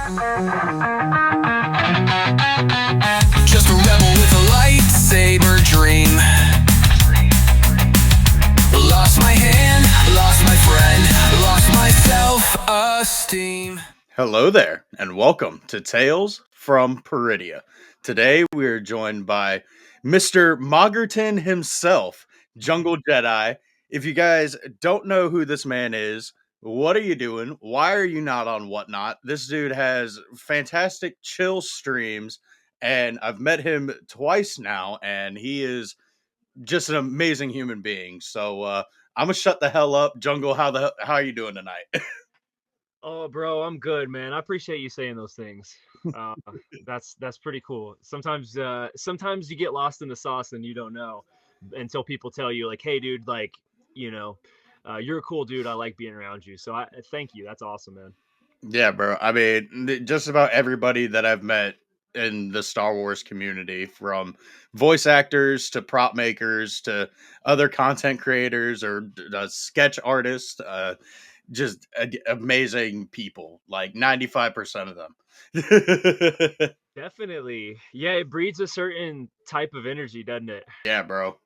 Just a rebel with a lightsaber dream. Lost my hand, lost my friend, lost my self-esteem. Hello there, and welcome to Tales from Peridia. Today we are joined by Mr. Moggerton himself, Jungle Jedi. If you guys don't know who this man is, what are you doing? Why are you not on Whatnot? This dude has fantastic chill streams, and I've met him twice now, and he is just an amazing human being. So I'm gonna shut the hell up, Jungle. How are you doing tonight? Oh, bro, I'm good, man. I appreciate you saying those things. Uh, that's pretty cool. Sometimes you get lost in the sauce and you don't know until people tell you, like, "Hey, dude, like, you know, you're a cool dude. I like being around you." So I thank you. That's awesome, man. Yeah, bro. I mean, just about everybody that I've met in the Star Wars community, from voice actors to prop makers to other content creators or sketch artists, just amazing people. Like 95% of them. Definitely. Yeah, it breeds a certain type of energy, doesn't it? Yeah, bro.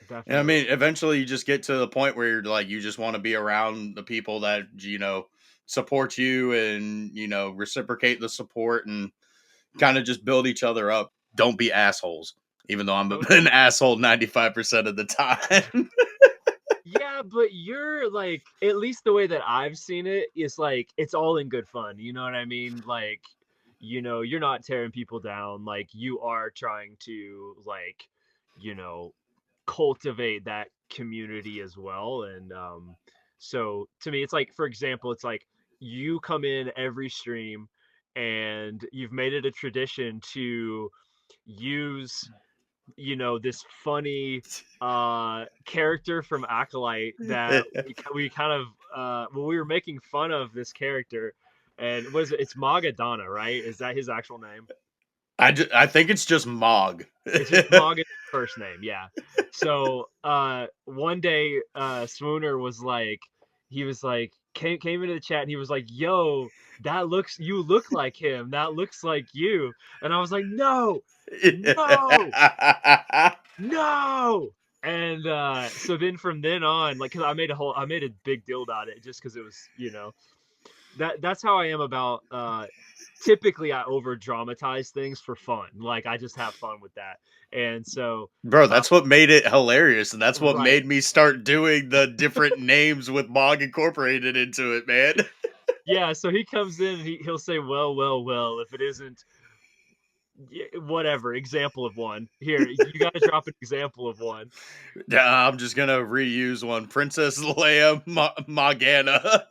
And I Definitely. mean, eventually you just get to the point where you're like, you just want to be around the people that, support you and, reciprocate the support and kind of just build each other up. Don't be assholes, even though I'm Oh, an asshole 95% of the time. yeah, but you're like, at least the way that I've seen it is like it's all in good fun. You know what I mean? Like, you're not tearing people down. Like you are trying to like, you know, cultivate that community as well. And so to me, it's like, for example, it's like you come in every stream and you've made it a tradition to use this funny character from Acolyte that we kind of when we were making fun of this character. And was it, it's Magadana, right? Is that his actual name? I think it's just Mog. It's just Maga's first name, yeah. So one day Swooner was like, he was like, came into the chat and he was like, yo, you look like him, that looks like you. And I was like, no, no, no. And so then from then on, like, cause I made a big deal about it just because it was, that's how I am about typically I over dramatize things for fun. Like I just have fun with that. And so Bro, uh, that's what made it hilarious, and that's what right. made me start doing the different names with Mog incorporated into it, man. Yeah, so he comes in and he'll say, well, well, well, if it isn't whatever, example of one. Here, you gotta drop an example of one. Yeah, I'm just gonna reuse one. Princess Leia Morgana.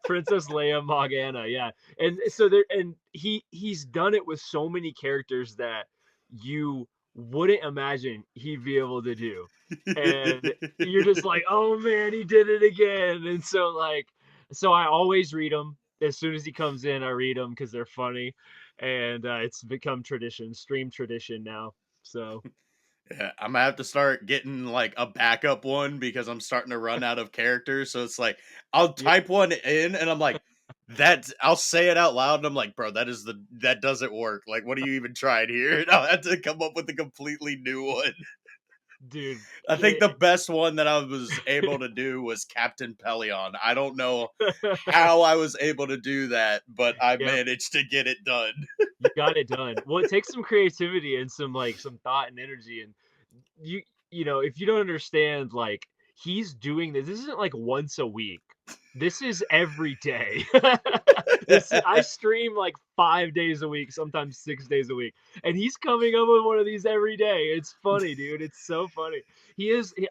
Princess Leia Morgana, yeah. And so there, and he's done it with so many characters that you wouldn't imagine he'd be able to do. And you're just like, oh man, he did it again. And so like, so I always read them as soon as he comes in. I read them because they're funny, and it's become tradition, stream tradition now. So Yeah, I'm gonna have to start getting like a backup one because I'm starting to run out of characters. So it's like I'll yeah. type one in and I'm like, I'll say it out loud and I'm like, bro, that doesn't work. Like, what are you even trying here? And I'll have to come up with a completely new one. Dude. I think the best one that I was able to do was Captain Pelion. I don't know how I was able to do that, but I Yeah, managed to get it done. you got it done. Well, it takes some creativity and some thought and energy. And you if you don't understand, like, he's doing this isn't like once a week. This is every day. I stream like 5 days a week, sometimes 6 days a week, and he's coming up with one of these every day. It's funny, dude. It's so funny.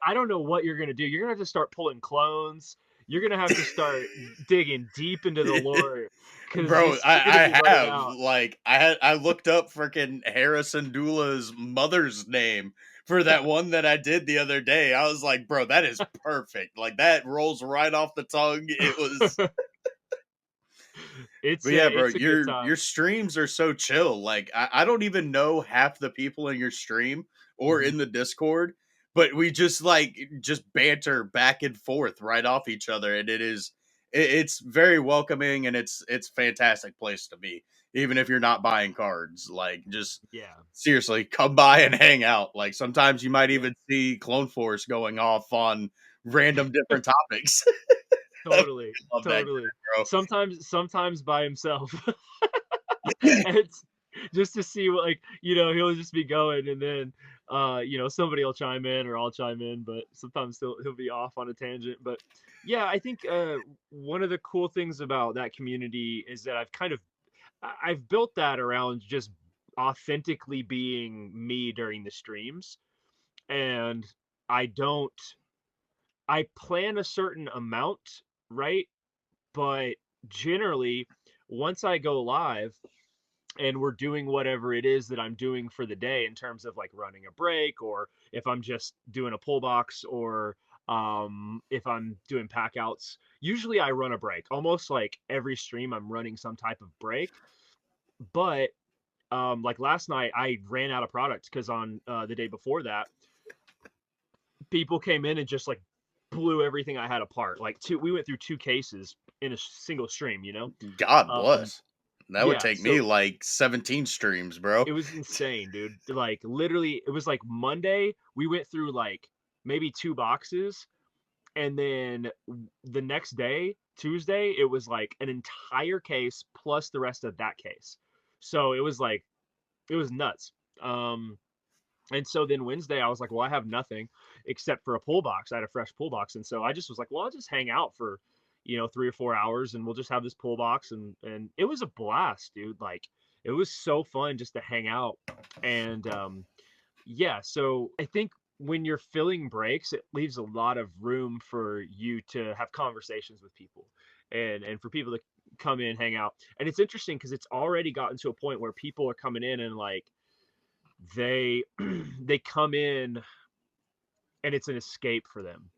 I don't know what you're gonna do. You're gonna have to start pulling clones. You're gonna have to start digging deep into the lore because Bro, you're gonna be I running have out. like I looked up freaking Harrison Dula's mother's name for that one that I did the other day. I was like, bro, that is perfect. Like that rolls right off the tongue. It was it's But yeah, a bro, it's a good your time. streams are so chill. Like I don't even know half the people in your stream or Mhm. in the Discord, but we just just banter back and forth right off each other, and it's very welcoming, and it's fantastic place to be, even if you're not buying cards. Like, just Yeah. seriously, come by and hang out. Like, sometimes you might Yeah. even see Clone Force going off on random different topics. I Totally. love that Totally. guy, Sometimes by himself. And it's just to see what, like, he'll just be going, and then somebody will chime in, or I'll chime in, but sometimes he'll be off on a tangent. But yeah, I think one of the cool things about that community is that I've built that around just authentically being me during the streams. And I don't I plan a certain amount, right? But generally, once I go live and we're doing whatever it is that I'm doing for the day, in terms of like running a break, or if I'm just doing a pull box, or if I'm doing pack outs, usually I run a break. Almost like every stream I'm running some type of break. But like last night I ran out of product because on the day before that, people came in and just like blew everything I had apart. Like we went through two cases in a single stream. bro. God Um, bless. That would yeah, take me so like 17 streams, bro. it was insane, dude. Like literally, it was like Monday we went through like maybe two boxes, and then the next day, Tuesday, it was like an entire case plus the rest of that case. So it was nuts. Um, And so then Wednesday, I was like, well, I have nothing except for a pull box. I had a fresh pull box. And so I just was like, well, I'll just hang out for, 3 or 4 hours, and we'll just have this pull box. And it was a blast, dude. Like, it was so fun just to hang out. And yeah, so I think when you're filling breaks, it leaves a lot of room for you to have conversations with people, and for people to come in, hang out. And it's interesting because it's already gotten to a point where people are coming in and like, they they come in and it's an escape for them,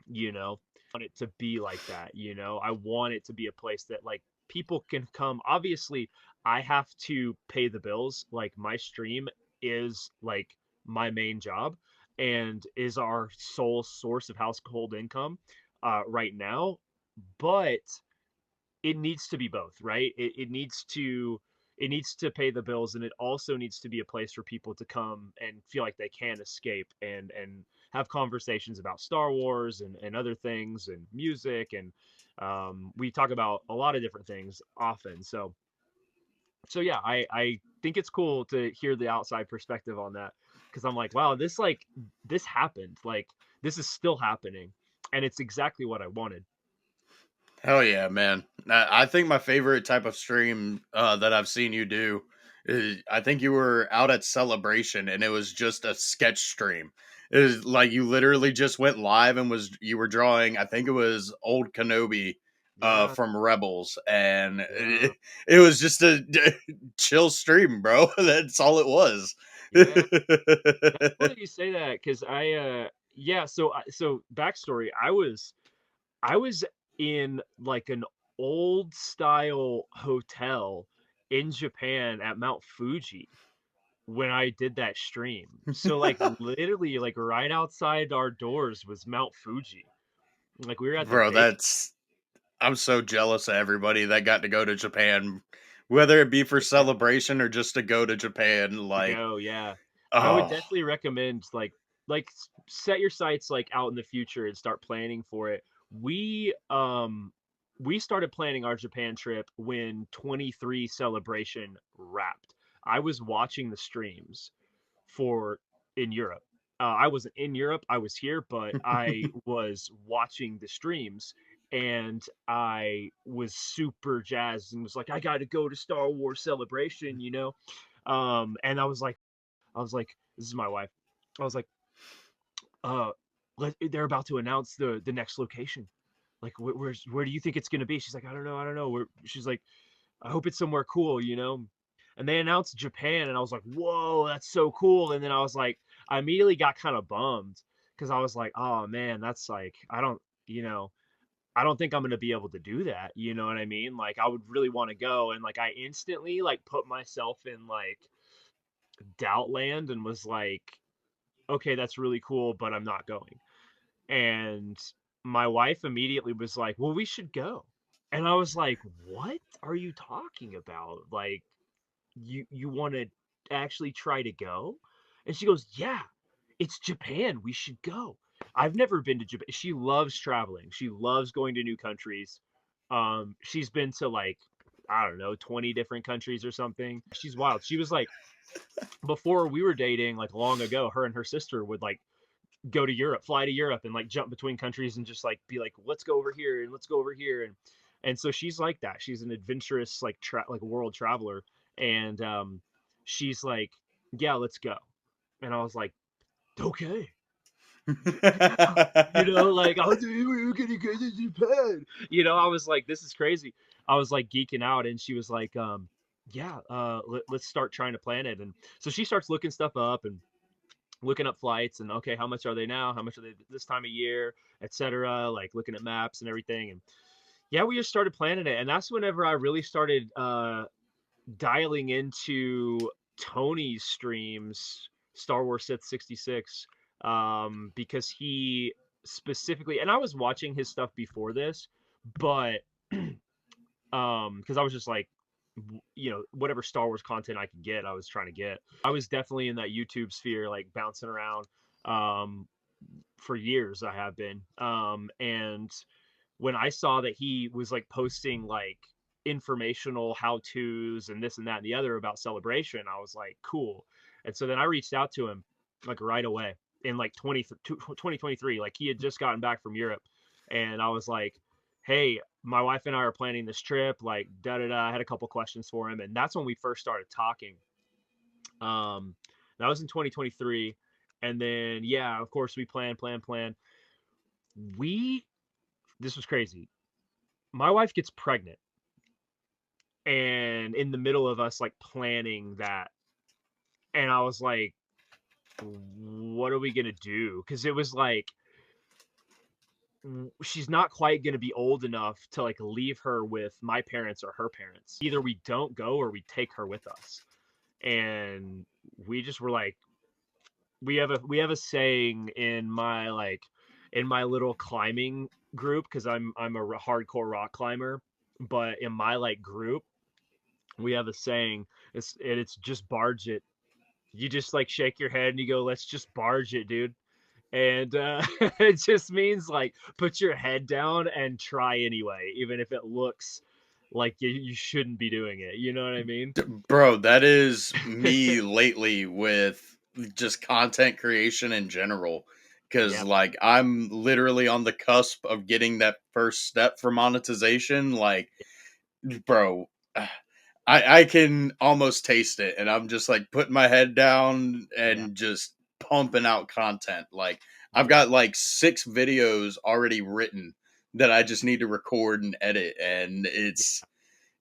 I want it to be like that. I want it to be a place that like people can come. Obviously, I have to pay the bills. Like, my stream is like my main job, and is our sole source of household income right now. But it needs to be both, right? It needs to pay the bills, and it also needs to be a place for people to come and feel like they can escape, and have conversations about Star Wars, and other things, and music, and we talk about a lot of different things often. So yeah, I think it's cool to hear the outside perspective on that, because I'm like, wow, this happened, like this is still happening, and it's exactly what I wanted. Hell yeah, man. I think my favorite type of stream that I've seen you do is, I think you were out at Celebration and it was just a sketch stream. It was like you literally just went live and you were drawing, I think it was old Kenobi Yeah, from Rebels, and yeah, it was just a chill stream, bro. That's all it was. yeah. That's cool that you say that, because yeah, so backstory, I was in like an old style hotel in Japan at Mount Fuji when I did that stream. So like literally like right outside our doors was Mount Fuji. Like, we were at the Bro, base. that's I'm so jealous of everybody that got to go to Japan, whether it be for Yeah, celebration or just to go to Japan. to Like, go, yeah. I would oh, definitely recommend set your sights like out in the future and start planning for it. We started planning our Japan trip when 23 celebration wrapped. I was watching the streams for in Europe. I wasn't in Europe, I was here, but I was watching the streams, and I was super jazzed and was like, I got to go to Star Wars Celebration. And I was like, this is my wife. I was like, uh, they're about to announce the next location. Like, where do you think it's gonna be? She's like, I don't know. She's like, I hope it's somewhere cool. And they announced Japan, and I was like, whoa, that's so cool. And then I immediately got kind of bummed, because I was like, oh man, that's like, I don't think I'm gonna be able to do that. You know what I mean? Like, I would really want to go, and like I instantly like put myself in like doubt land, and was like, okay, that's really cool, but I'm not going. And my wife immediately was like, "Well, we should go." And I was like, "What are you talking about? Like, you want to actually try to go?" And she goes, "Yeah, it's Japan. We should go." I've never been to Japan. She loves traveling. She loves going to new countries. She's been to like, I don't know, 20 different countries or something. She's wild. She was like, before we were dating, like long ago, her and her sister would like go to Europe, fly to Europe, and like jump between countries and just like be like, let's go over here and let's go over here. And so she's like that. She's an adventurous like world traveler. And she's like, yeah, let's go. And I was like, okay, yeah, like, oh, dude, we're gonna go to Japan. I was like, this is crazy. I was like geeking out, and she was like, yeah, let's start trying to plan it. And so she starts looking stuff up and looking up flights and okay, how much are they now? How much are they this time of year, etc. Like looking at maps and everything. And yeah, we just started planning it. And that's whenever I really started dialing into Tony's streams, Star Wars Sith 66, because he specifically, and I was watching his stuff before this, but because I was just like, whatever Star Wars content I could get, I was trying to get. I was definitely in that YouTube sphere, like bouncing around um, for years. I have been, and when I saw that he was like posting like informational how tos and this and that and the other about Celebration, I was like, cool. And so then I reached out to him like right away in like 2023. Like he had just gotten back from Europe. And I was like, hey, my wife and I are planning this trip, like da da da. I had a couple questions for him. And that's when we first started talking. Um, that was in 2023. And then, yeah, of course, we plan. We, this was crazy. My wife gets pregnant and in the middle of us like planning that, and I was like, what are we gonna do? Because it was like she's not quite gonna be old enough to like leave her with my parents or her parents. Either we don't go or we take her with us. And we just were like, we have a saying in my little climbing group, because I'm a hardcore rock climber, but in my like group we have a saying. It's just barge it. You just like shake your head and you go, let's just barge it, dude. And it just means like put your head down and try anyway, even if it looks like you shouldn't be doing it. You know what I mean? Bro, that is me lately with just content creation in general. Cause Yeah. like I'm literally on the cusp of getting that first step for monetization. Like, bro, I can almost taste it, and I'm just like putting my head down Yeah. and just pumping out content. Like I've Yeah. got like 6 videos already written that I just need to record and edit, and it's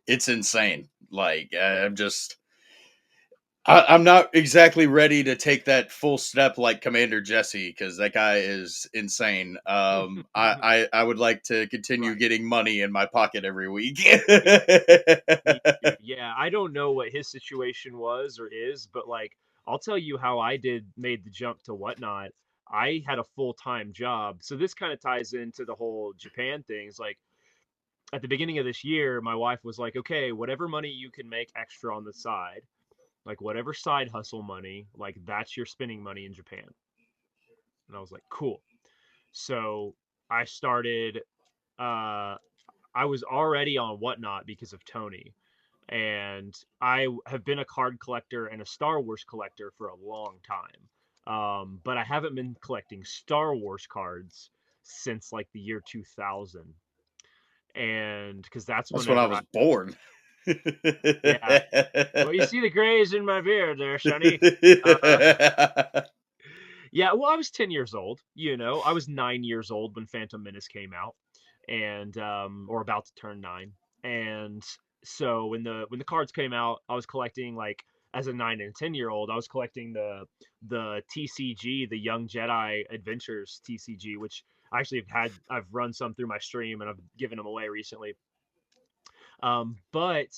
insane. Like Yeah. I'm not exactly ready to take that full step like Commander Jesse, because that guy is insane. I would like to continue Right. getting money in my pocket every week. Me, me too. Yeah, I don't know what his situation was or is, but like I'll tell you how I made the jump to Whatnot. I had a full-time job. So this kind of ties into the whole Japan things. Like at the beginning of this year, my wife was like, "Okay, whatever money you can make extra on the side, like whatever side hustle money, like that's your spending money in Japan." And I was like, "Cool." So I started uh I was already on Whatnot because of Tony. And I have been a card collector and a Star Wars collector for a long time. But I haven't been collecting Star Wars cards since like the year 2000. And because that's That's when I whenever was born. yeah. Well, you see the grays in my beard there, Sonny. Uh, yeah, well, I was 10 years old, I was 9 years old when Phantom Menace came out, and or about to turn 9. And so when the cards came out, I was collecting like as a 9 and 10-year-old, I was collecting the TCG, the Young Jedi Adventures TCG, which I actually I've run some through my stream and I've given them away recently. But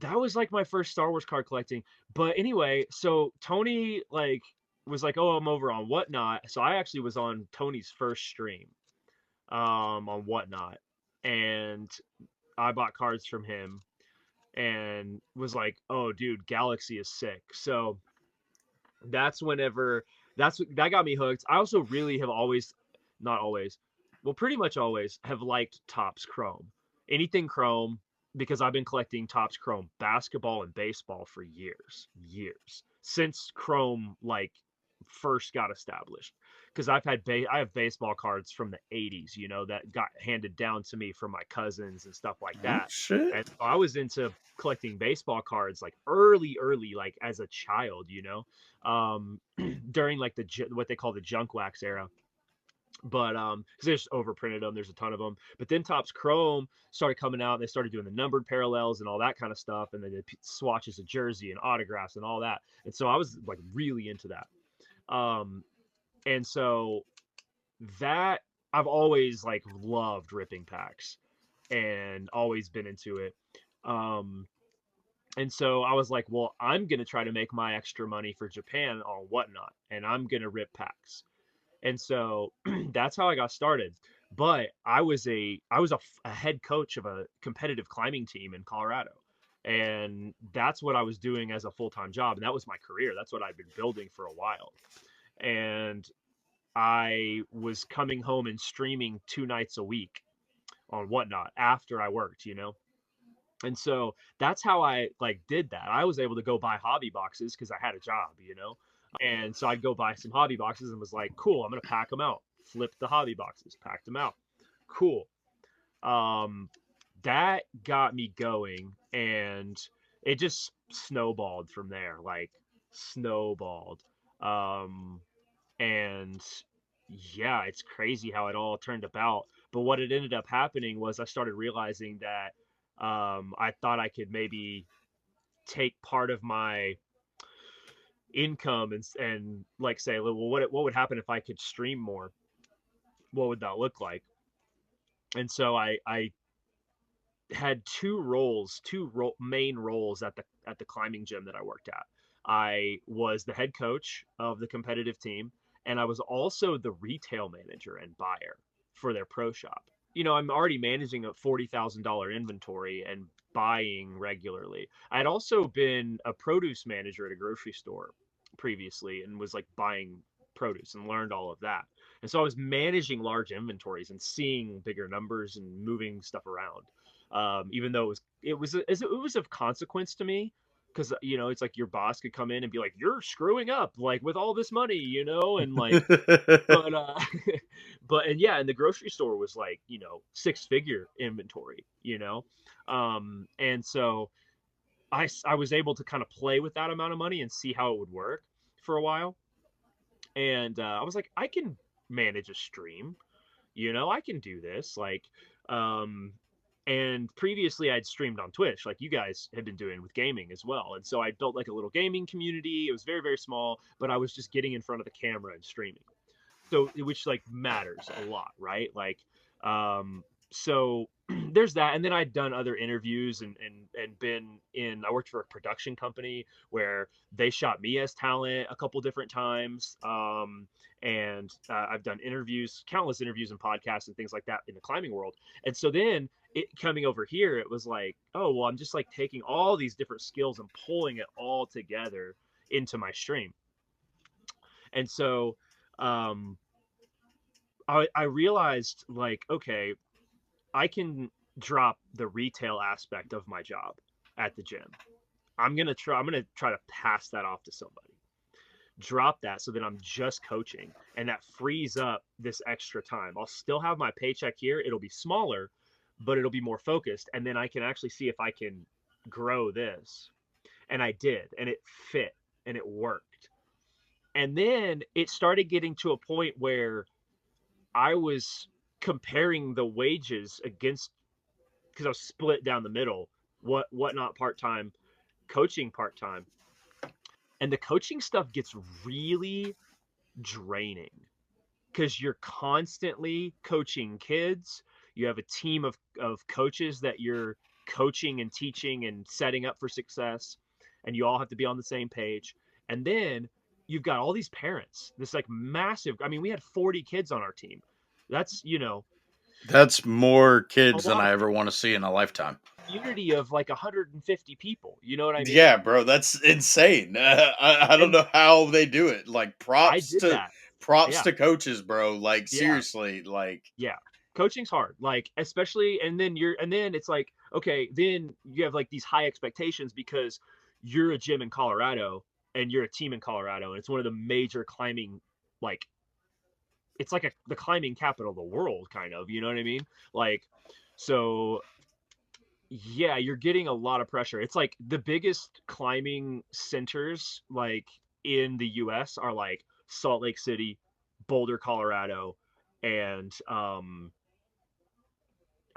that was like my first Star Wars card collecting. But anyway, so Tony like was like, "Oh, I'm over on Whatnot." So I actually was on Tony's first stream. on Whatnot, and I bought cards from him and was like, "Oh, dude, Galaxy is sick." So that's whenever that got me hooked. I also really have always, not always, well, pretty much always have liked Topps Chrome. Anything Chrome, because I've been collecting Topps Chrome basketball and baseball for years since Chrome like first got established. Because I have baseball cards from the 80s, that got handed down to me from my cousins and stuff like Oh that. shit. And I was into collecting baseball cards like early, like as a child, during like what they call the junk wax era. But because they just overprinted them, there's a ton of them. But then Topps Chrome started coming out, and they started doing the numbered parallels and all that kind of stuff, and then the swatches of jersey and autographs and all that. And so I was like really into that. And so that I've always like loved ripping packs and always been into it. Um, and so I was like, well, I'm gonna try to make my extra money for Japan on Whatnot, and I'm gonna rip packs. And so that's how I got started. But I was a head coach of a competitive climbing team in Colorado, and that's what I was doing as a full time job, and that was my career. That's what I'd been building for a while. And I was coming home and streaming 2 nights a week on Whatnot after I worked. And so that's how I like did that. I was able to go buy hobby boxes because I had a job. And so I'd go buy some hobby boxes and was like, cool, I'm gonna pack them out. Flipped the hobby boxes, packed them out. Cool. Um, that got me going, and it just snowballed from there, like snowballed. Um, and yeah, it's crazy how it all turned about. But what it ended up happening was I started realizing that I thought I could maybe take part of my income and like say, well, what would happen if I could stream more? What would that look like? And so I had main roles at the climbing gym that I worked at. I was the head coach of the competitive team, and I was also the retail manager and buyer for their pro shop. I'm already managing a $40,000 inventory and buying regularly. I had also been a produce manager at a grocery store previously and was like buying produce and learned all of that. And so I was managing large inventories and seeing bigger numbers and moving stuff around. Even though it was of consequence to me, because it's like your boss could come in and be like, you're screwing up like with all this money, and like, but and yeah, and the grocery store was like, 6-figure inventory, and so I was able to kind of play with that amount of money and see how it would work for a while. And I was like, I can manage a stream, I can do this. Like, um, and previously I'd streamed on Twitch, like you guys had been doing with gaming as well. And so I built like a little gaming community. It was very, very small, but I was just getting in front of the camera and streaming. So, which like matters a lot, right? Like, so there's that. And then I'd done other interviews and been I worked for a production company where they shot me as talent a couple different times. And I've done countless interviews and podcasts and things like that in the climbing world. And so then coming over here, it was like, oh, well, I'm just like taking all these different skills and pulling it all together into my stream. And so, um, I realized like, okay, I can drop the retail aspect of my job at the gym. I'm gonna try to pass that off to somebody. Drop that so that I'm just coaching, and that frees up this extra time. I'll still have my paycheck here. It'll be smaller, but it'll be more focused, and then I can actually see if I can grow this. And I did, and it fit and it worked. And then it started getting to a point where I was comparing the wages against, because I was split down the middle, whatnot part time, coaching part time, and the coaching stuff gets really draining because you're constantly coaching kids. You have a team of coaches that you're coaching and teaching and setting up for success, and you all have to be on the same page. And then you've got all these parents, this like massive, I mean, we had 40 kids on our team. That's, That's more A kids than lot I of ever want to see in a lifetime. community of like 150 people. You know what I mean? Yeah, bro, that's insane. I don't And know how they do it. Like I did that. props Yeah. to coaches, bro. Like Yeah. seriously, like Yeah. Coaching's hard. Like, especially, and then it's like, okay, then you have like these high expectations because you're a gym in Colorado and you're a team in Colorado, and it's one of the major climbing, like, it's like the climbing capital of the world, kind of, you know what I mean? Like, so yeah, you're getting a lot of pressure. It's like the biggest climbing centers, like, in the US are like Salt Lake City, Boulder, Colorado, and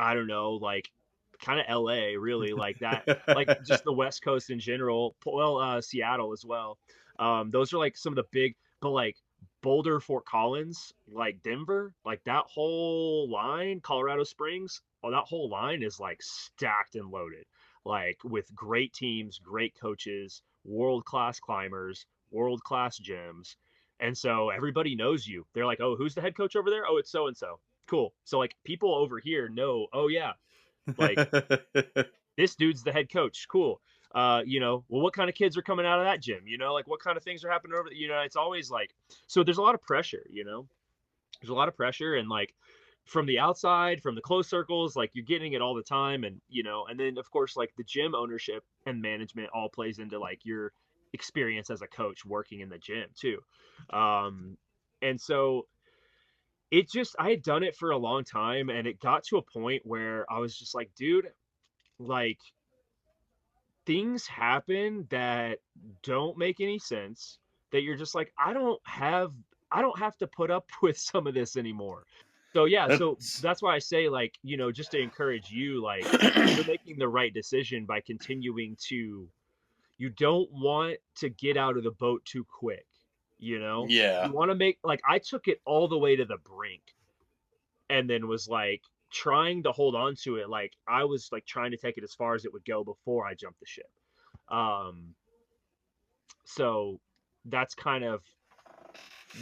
I don't know, like, kind of LA, really, like that, like just the West Coast in general. Well, Seattle as well. Those are like some of the big, but like Boulder, Fort Collins, like Denver, like that whole line, Colorado Springs, oh, that whole line is like stacked and loaded, like with great teams, great coaches, world class climbers, world class gyms. And so everybody knows you. They're like, oh, who's the head coach over there? Oh, it's so and so. Cool. So like people over here know, oh yeah, like this dude's the head coach. Cool. Well, what kind of kids are coming out of that gym? Like what kind of things are happening over? It's always like, so there's a lot of pressure. There's a lot of pressure, and like from the outside, from the closed circles, like you're getting it all the time, and and then of course like the gym ownership and management all plays into like your experience as a coach working in the gym too. And so I had done it for a long time, and it got to a point where I was just like, dude, like things happen that don't make any sense, that you're just like, I don't have to put up with some of this anymore. So yeah, so that's that's why I say, like, just to encourage you, like, you're making the right decision by continuing to, you don't want to get out of the boat too quick. yeah. You want to make, like, I took it all the way to the brink and then was like trying to hold on to it. Like I was like trying to take it as far as it would go before I jumped the ship. Um, so that's kind of,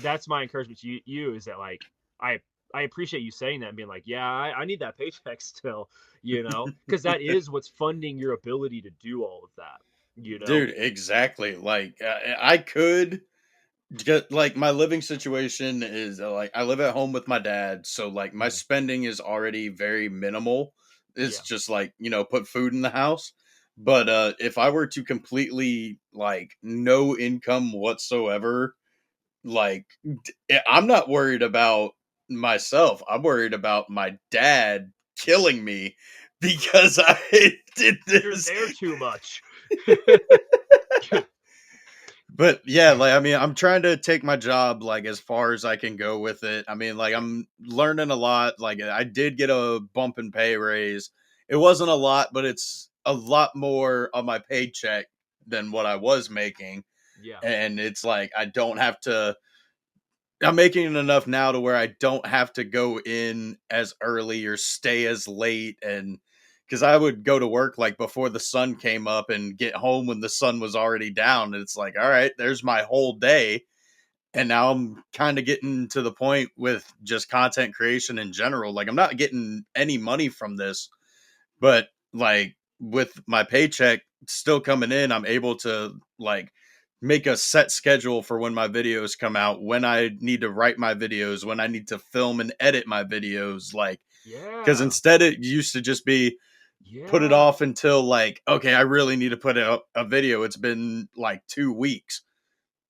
that's my encouragement to you is that like, I, I appreciate you saying that and being like, yeah, I need that paycheck still, because that is what's funding your ability to do all of that, you know? Dude, exactly. Like I could get like my living situation is like I live at home with my dad, so like my Mhm. spending is already very minimal. It's Yeah. just like, put food in the house. But if I were to completely like no income whatsoever, like I'm not worried about myself. I'm worried about my dad killing me because I did You're this. there too much. But yeah, like I mean, I'm trying to take my job like as far as I can go with it. I mean, like Yeah. I'm learning a lot. Like I did get a bump in pay raise. It wasn't a lot, but it's a lot more on my paycheck than what I was making. Yeah. And it's like I don't have to, I'm making enough now to where I don't have to go in as early or stay as late. And because I would go to work like before the sun came up and get home when the sun was already down. And it's like, all right, there's my whole day. And now I'm kind of getting to the point with just content creation in general. Like, I'm not getting any money from this, but like with my paycheck still coming in, I'm able to like make a set schedule for when my videos come out, when I need to write my videos, when I need to film and edit my videos. Like, because Yeah. instead it used to just be put it Yeah. off until like, okay, I really need to put out a video. It's been like 2 weeks.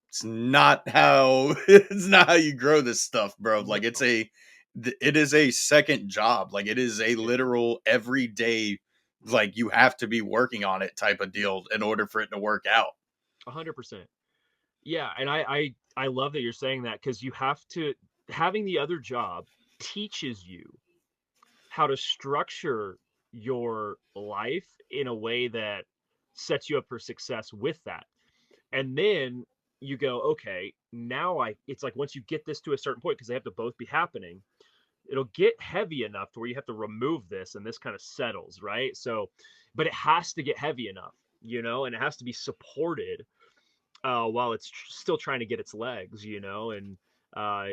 It's not how it's not how you grow this stuff, bro. Like No. it is a second job. Like it is a It is. literal everyday, like you have to be working on it type of Yeah. deal in order for it to work out. 100%. Yeah, and I love that you're saying that because you have to, having the other job teaches you how to structure your life in a way that sets you up for success with that. And then you go, okay, now it's like once you get this to a certain point, because they have to both be happening, it'll get heavy enough to where you have to remove this and this kind of settles, right? So, but it has to get heavy enough, and it has to be supported while it's still trying to get its legs, and uh,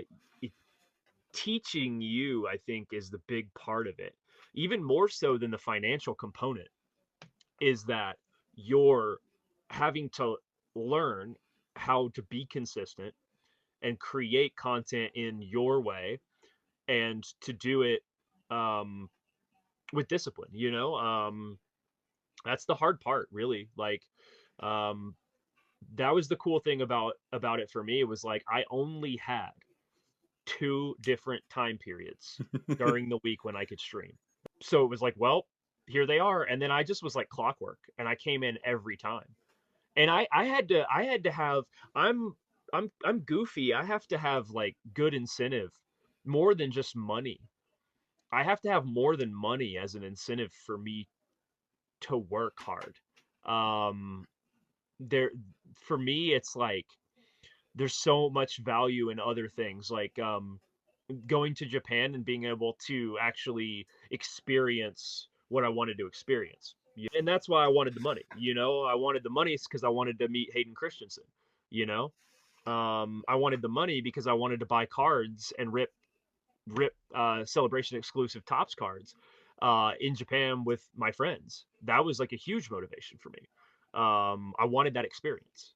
teaching you, I think, is the big part of it. Even more so than the financial component, is that you're having to learn how to be consistent and create content in your way, and to do it um, with discipline. That's the hard part, really. Like, um, that was the cool thing about it for me. It was like I only had two different time periods during the week when I could stream. So it was like, well, here they are. And then I just was like clockwork, and I came in every time. And I had to have I'm goofy. I have to have like good incentive, more than just money. I have to have more than money as an incentive for me to work hard. Um there For me, it's like there's so much value in other things, like going to Japan and being able to actually experience what I wanted to experience. And that's why I wanted the money. I wanted the money because I wanted to meet Hayden Christensen. You know, I wanted the money because I wanted to buy cards and rip celebration exclusive tops cards in Japan with my friends. That was like a huge motivation for me. I wanted that experience.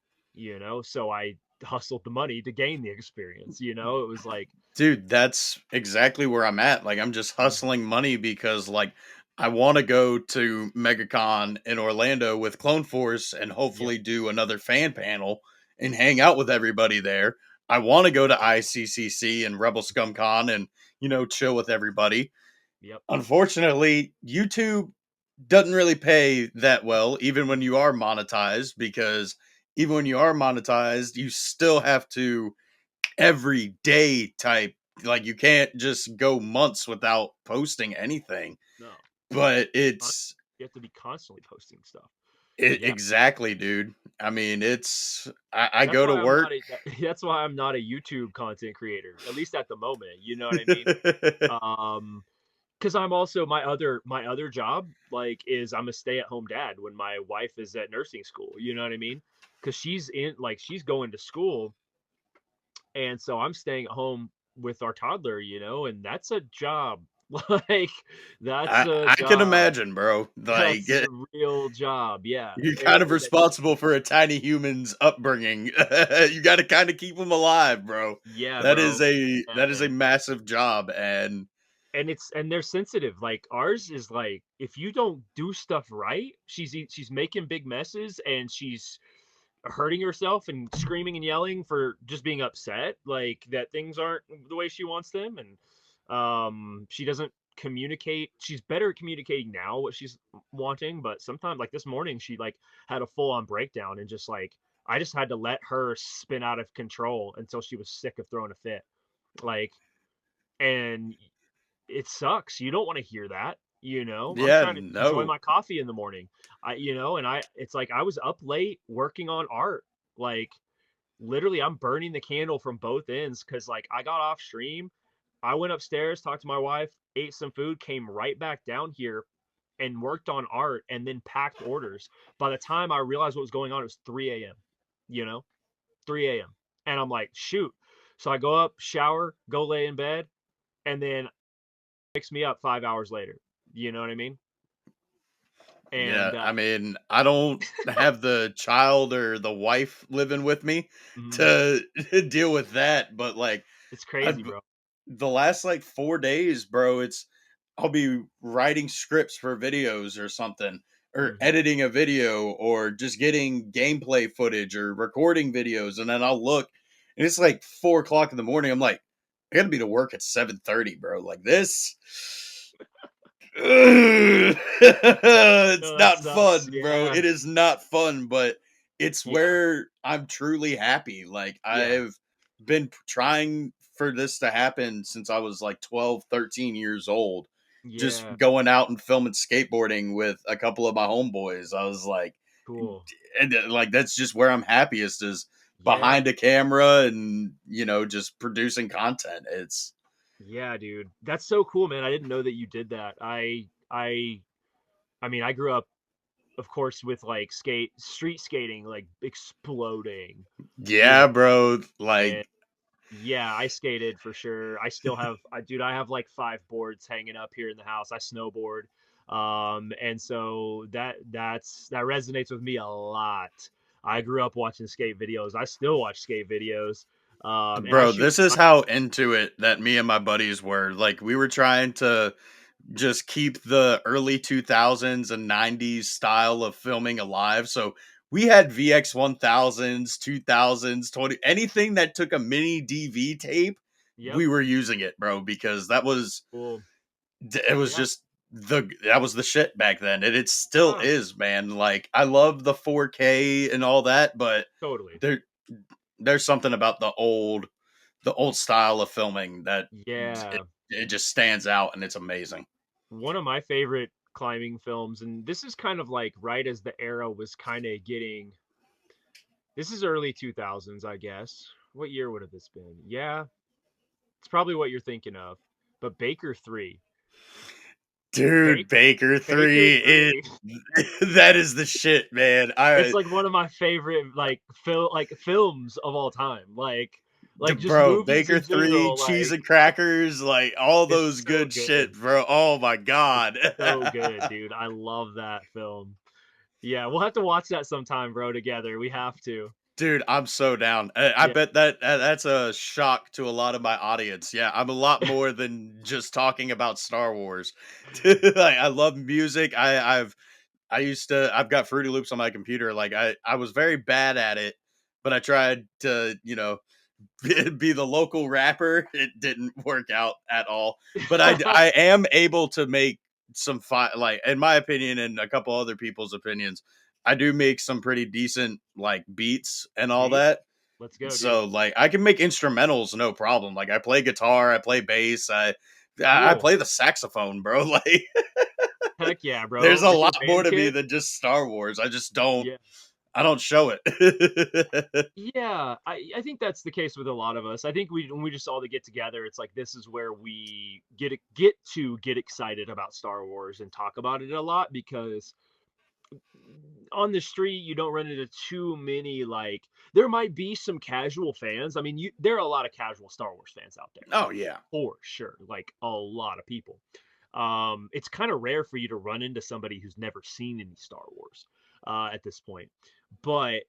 So I hustled the money to gain the experience. It was like, Dude, that's exactly where I'm at. Like, I'm just mhm, hustling money because, like, I want to go to MegaCon in Orlando with Clone Force and yep, hopefully do another fan panel and hang out with everybody there. I want to go to ICCC and Rebel Scum Con and, chill with everybody. yep, Unfortunately, YouTube doesn't really pay that well, even when you are monetized, because even when you are monetized, you still have to every day type. Like, you can't just go months without posting anything. no, But con- it's you have to be constantly posting stuff. it, Yeah, exactly, dude. I mean, I that's go to why I'm work. not that's why I'm not a YouTube content creator, at least at the moment. You know what I mean? Um, because I'm also my other job, like, is I'm a stay-at-home dad when my wife is at nursing school. You know what I mean? Because she's going to school, and so I'm staying at home with our toddler. And that's a job. Like, that's a I can job. imagine, bro. Like, That's a real job. Yeah. you're kind of responsible for a tiny human's upbringing. You got to kind of keep them alive, bro. Yeah, That is bro. a And massive job, and they're sensitive. Like, ours is like, if you don't do stuff right, she's making big messes, and she's hurting herself and screaming and yelling for just being upset, like that things aren't the way she wants them. And she doesn't communicate. She's better at communicating now what she's wanting, but sometimes, like this morning, she like had a full on breakdown, and just like, I just had to let her spin out of control until she was sick of throwing a fit. Like, and it sucks. You don't want to hear that. I'm yeah, trying to enjoy no. my coffee in the morning. And it's like I was up late working on art. Like, literally, I'm burning the candle from both ends, because like I got off stream, I went upstairs, talked to my wife, ate some food, came right back down here and worked on art, and then packed orders. By the time I realized what was going on, it was 3 a.m. You know, 3 a.m. And I'm like, shoot. So I go up, shower, go lay in bed, and then picks me up 5 hours later. You know what I mean? Yeah, And I mean, I don't have the child or the wife living with me mhm, to deal with that, but like it's crazy, I've bro. the last like 4 days, bro, I'll be writing scripts for videos or something, or Hmm. editing a video, or just getting gameplay footage or recording videos, and then I'll look and it's like 4 o'clock in the morning. I'm like, I gotta be to work at 7:30, bro. Like this. It's No, that not sucks. fun, bro. Yeah, It is not fun, but it's yeah, where I'm truly happy. Like, yeah, I've been trying for this to happen since I was like 12, 13 years old. Just yeah. going out and filming skateboarding with a couple of my homeboys. I was like, Cool. like that's just where I'm happiest, is Yeah, behind a camera and, just producing content. It's yeah, dude. That's so cool, man. I didn't know that you did that. I mean, I grew up, of course, with like street skating, like exploding. You yeah, bro. know, Like, Yeah, I skated for sure. I still have, dude, I have like 5 boards hanging up here in the house. I snowboard. And so that resonates with me a lot. I grew up watching skate videos. I still watch skate videos. And I Bro, shoot. this is how into it that me and my buddies were. Like, we were trying to just keep the early 2000s and 90s style of filming alive. So we had VX 1000s, 2000s, 20, anything that took a mini DV tape, Yep. we were using it, bro, because Cool. it was Yeah. just that was the shit back then. And it still Ah, is, man. Like, I love the 4K and all that, but totally. there there's something about the old style of filming that it, Yeah. it just stands out and it's amazing. One of my favorite climbing films, and this is kind of like right as the era was kind of getting. This is early 2000s, I guess. What year would have this been? Yeah, it's probably what you're thinking of. But Baker 3. Dude, Baker Baker Baker 3 is 3. that is the shit, man. It's like one of my favorite like films of all time. Like just Bro, movies Baker in 3, general, cheese like and crackers, like all those it's so good shit, good. bro. Oh my It's god. so good, dude. I love that film. Yeah, we'll have to watch that sometime, bro, together. We have to. Dude, I'm so down. I Yeah. bet that's a shock to a lot of my audience. Yeah, I'm a lot more than just talking about Star Wars. Like, I love music. I've got Fruity Loops on my computer. Like, I was very bad at it, but I tried to, be the local rapper. It didn't work out at all. But I am able to make like, in my opinion and a couple other people's opinions, I do make some pretty decent like beats and all Sweet. that. Let's go, dude. So like I can make instrumentals no problem. Like, I play guitar, I play bass, I Cool. play the saxophone, bro. Like, Heck yeah, there's bro. a With your lot more band to me kit? than just Star Wars. I just don't Yeah. I don't show it. Yeah, I think that's the case with a lot of us. I think when we just all to get together, it's like this is where we get excited about Star Wars and talk about it a lot because on the street you don't run into too many like there might be some casual fans. I mean, there are a lot of casual Star Wars fans out there Oh yeah. for sure, like a lot of people. It's kind of rare for you to run into somebody who's never seen any Star Wars at this point, but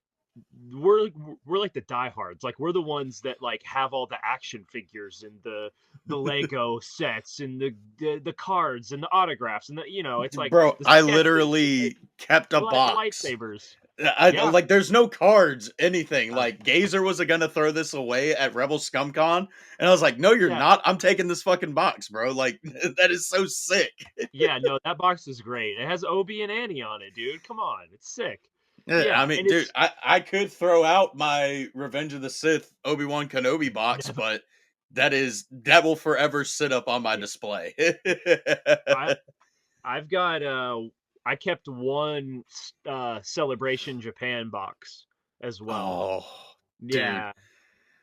we're we're like the diehards. Like we're the ones that like have all the action figures and the Lego sets and the cards and the autographs and it's like Bro, the I sketches and literally kept a the box. lightsabers. I Yeah, like, there's no cards, anything. uh, Like, Gazer was gonna throw this away at Rebel ScumCon, and I was like, "No, you're yeah, not. I'm taking this fucking box, bro." Like, that is so sick. yeah. No, that box is great. It has Obi and Annie on it, dude. Come on, it's sick. Yeah, I Yeah, mean, and dude, it's I could throw out my Revenge of the Sith Obi-Wan Kenobi box, never. but that will forever sit up on my Yeah, display. I I've got I kept one Celebration Japan box as well. Oh, dude. Yeah,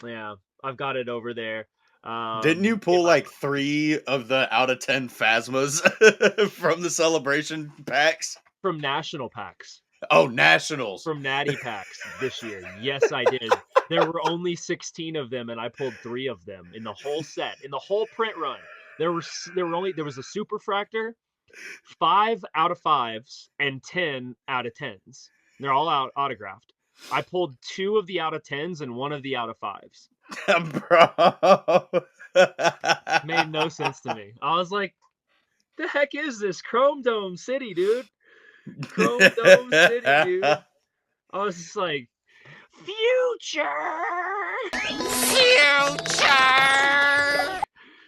yeah. I've got it over there. Didn't you In pull my like 3 of the out of 10 Phasmas from the celebration packs? from national packs, Oh, Nationals. from natty packs this year. Yes, I did. There were only 16 of them and I pulled 3 of them in the whole set, in the whole print run. There was a superfractor, 5 out of 5s and 10 out of 10s. They're all out autographed. I pulled 2 of the out of 10s and 1 of the out of 5s. Bro. Made no sense to me. I was like, the heck is this? Chrome Dome City, dude. Chrome Dome City, dude. I was just like, future.